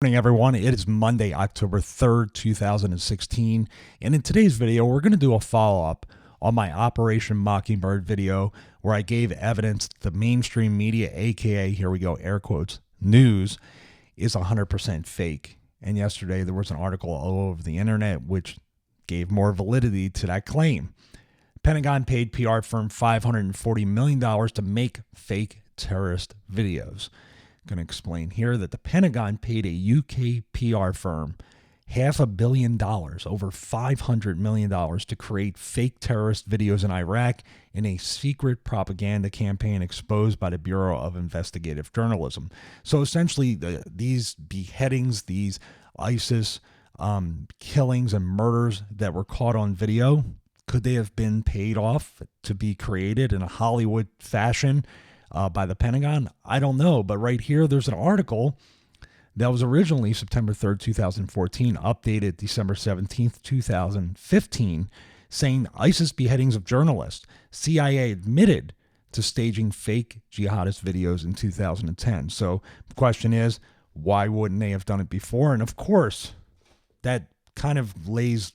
Morning, everyone. It is Monday, October 3rd, 2016. And in today's video, we're going to do a follow-up on my Operation Mockingbird video where I gave evidence that the mainstream media, aka, here we go, air quotes, news, is 100% fake. And yesterday there was an article all over the internet which gave more validity to that claim. Pentagon paid PR firm $540 million to make fake terrorist videos. Going to explain here that the Pentagon paid a UK PR firm $500 million, over $500 million, to create fake terrorist videos in Iraq in a secret propaganda campaign exposed by the Bureau of Investigative Journalism. So essentially, these beheadings, these ISIS killings and murders that were caught on video, could they have been paid off to be created in a Hollywood fashion by the Pentagon? I don't know, but right here there's an article that was originally September 3rd, 2014, updated December 17th, 2015, saying ISIS beheadings of journalists. CIA admitted to staging fake jihadist videos in 2010. So the question is, why wouldn't they have done it before? And of course, that kind of lays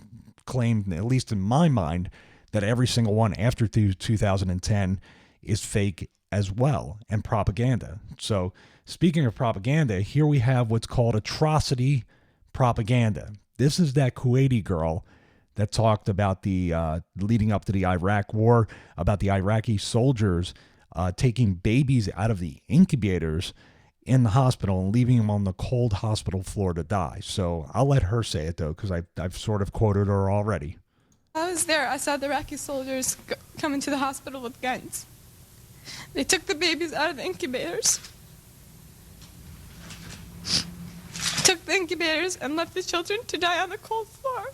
claim, at least in my mind, that every single one after 2010 is fake as well, and propaganda. So speaking of propaganda, here we have what's called atrocity propaganda. This is that Kuwaiti girl that talked about the leading up to the Iraq war, about the Iraqi soldiers taking babies out of the incubators in the hospital and leaving them on the cold hospital floor to die. So I'll let her say it, though, because I've sort of quoted her already. I was there. I saw the Iraqi soldiers come into the hospital with guns. They took the babies out of the incubators, took the incubators, and left the children to die on the cold floor.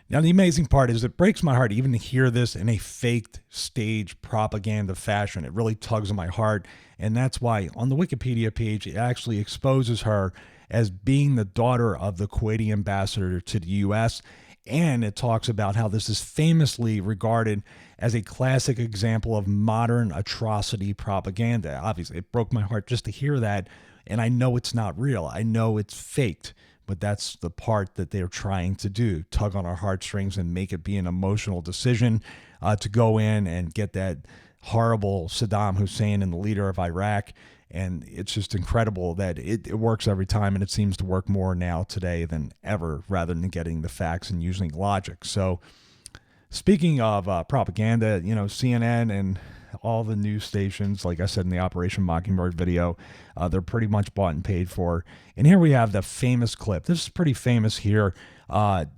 Now, the amazing part is it breaks my heart even to hear this in a faked stage propaganda fashion. It really tugs on my heart, and that's why on the Wikipedia page, it actually exposes her as being the daughter of the Kuwaiti ambassador to the U.S., and it talks about how this is famously regarded as a classic example of modern atrocity propaganda. Obviously, it broke my heart just to hear that, and I know it's not real. I know it's faked, but that's the part that they're trying to do, tug on our heartstrings and make it be an emotional decision to go in and get that horrible Saddam Hussein and the leader of Iraq. And it's just incredible that it works every time, and it seems to work more now today than ever, rather than getting the facts and using logic. So speaking of propaganda, CNN and all the news stations, like I said in the Operation Mockingbird video, they're pretty much bought and paid for. And here we have the famous clip. This is pretty famous here.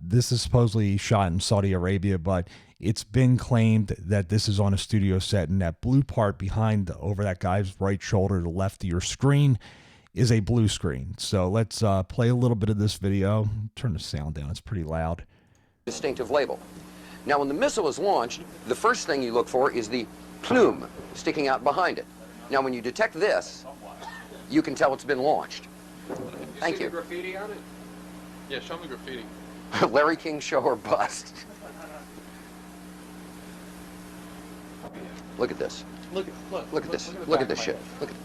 This is supposedly shot in Saudi Arabia, but it's been claimed that this is on a studio set, and that blue part behind over that guy's right shoulder to the left of your screen is a blue screen. So let's play a little bit of this video. Turn the sound down. It's pretty loud. Distinctive label. Now, when the missile is launched, the first thing you look for is the plume sticking out behind it. Now, when you detect this, you can tell it's been launched. Thank you. Graffiti on it? Yeah, show me graffiti. Larry King show or bust. Look at this. Look at this. Look at this shit. Look at.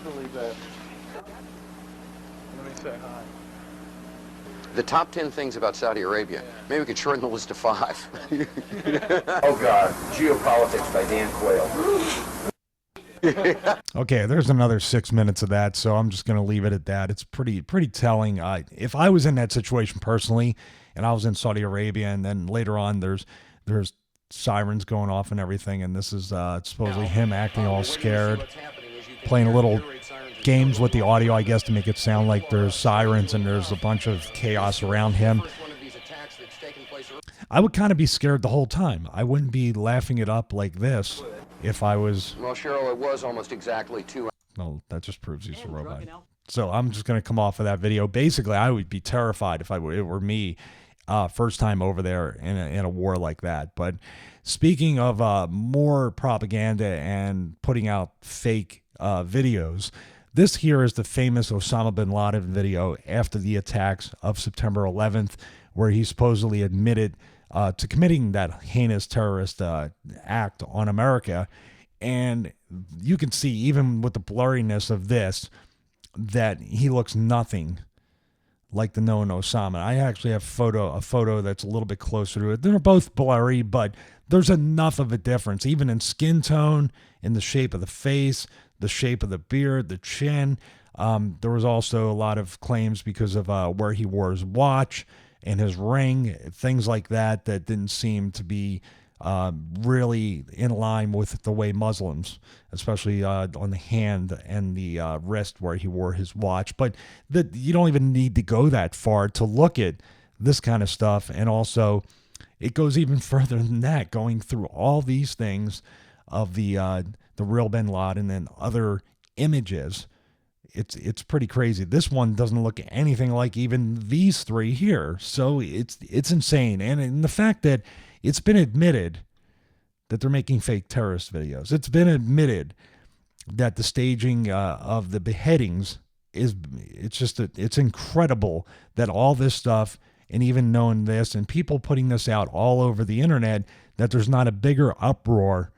Believe that. Let me say hi. The top 10 things about Saudi Arabia. Maybe we could shorten the list to 5. Oh God, Geopolitics by Dan Quayle. Okay, there's another 6 minutes of that, so I'm just going to leave it at that. It's pretty telling. If I was in that situation personally, and I was in Saudi Arabia, and then later on there's sirens going off and everything, and this is supposedly him acting all scared, playing a little games with the audio, I guess, to make it sound like there's sirens and there's a bunch of chaos around him. I would kind of be scared the whole time. I wouldn't be laughing it up like this if I was... Well, Cheryl, it was almost exactly 2 hours. Well, that just proves he's a robot. So I'm just going to come off of that video. Basically, I would be terrified if it were me first time over there in a war like that. But speaking of more propaganda and putting out fake videos, this here is the famous Osama bin Laden video after the attacks of September 11th, where he supposedly admitted to committing that heinous terrorist act on America. And you can see, even with the blurriness of this, that he looks nothing like the Noah Osama. I actually have a photo that's a little bit closer to it. They're both blurry, but there's enough of a difference, even in skin tone, in the shape of the face, the shape of the beard, the chin. There was also a lot of claims because of where he wore his watch and his ring, things like that, that didn't seem to be really in line with the way Muslims, especially on the hand and the wrist where he wore his watch. But you don't even need to go that far to look at this kind of stuff. And also, it goes even further than that, going through all these things of the real Bin Laden and other images. It's pretty crazy. This one doesn't look anything like even these three here. So it's insane. And the fact that it's been admitted that they're making fake terrorist videos. It's been admitted that the staging of the beheadings it's incredible that all this stuff, and even knowing this and people putting this out all over the internet, that there's not a bigger uproar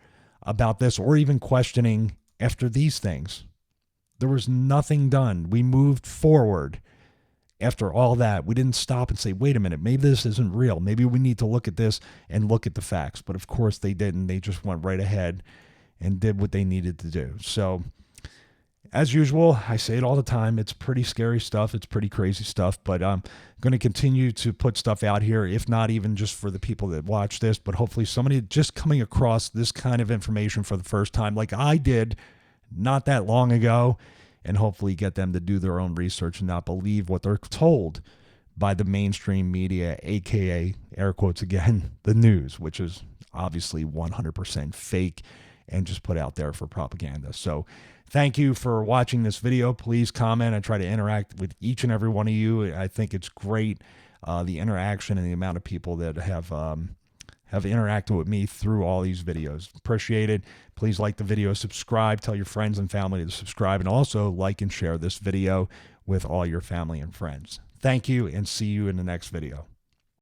about this or even questioning after these things. There was nothing done. We moved forward after all that. We didn't stop and say, wait a minute, maybe this isn't real. Maybe we need to look at this and look at the facts. But of course they didn't. They just went right ahead and did what they needed to do. So as usual, I say it all the time, it's pretty scary stuff. It's pretty crazy stuff. But I'm going to continue to put stuff out here, if not even just for the people that watch this, but hopefully somebody just coming across this kind of information for the first time, like I did not that long ago, and hopefully get them to do their own research and not believe what they're told by the mainstream media, aka, air quotes again, the news, which is obviously 100% fake and just put out there for propaganda. So thank you for watching this video. Please comment. I try to interact with each and every one of you. I think it's great, the interaction and the amount of people that have interacted with me through all these videos. Appreciate it. Please like the video, subscribe, tell your friends and family to subscribe, and also like and share this video with all your family and friends. Thank you, and see you in the next video.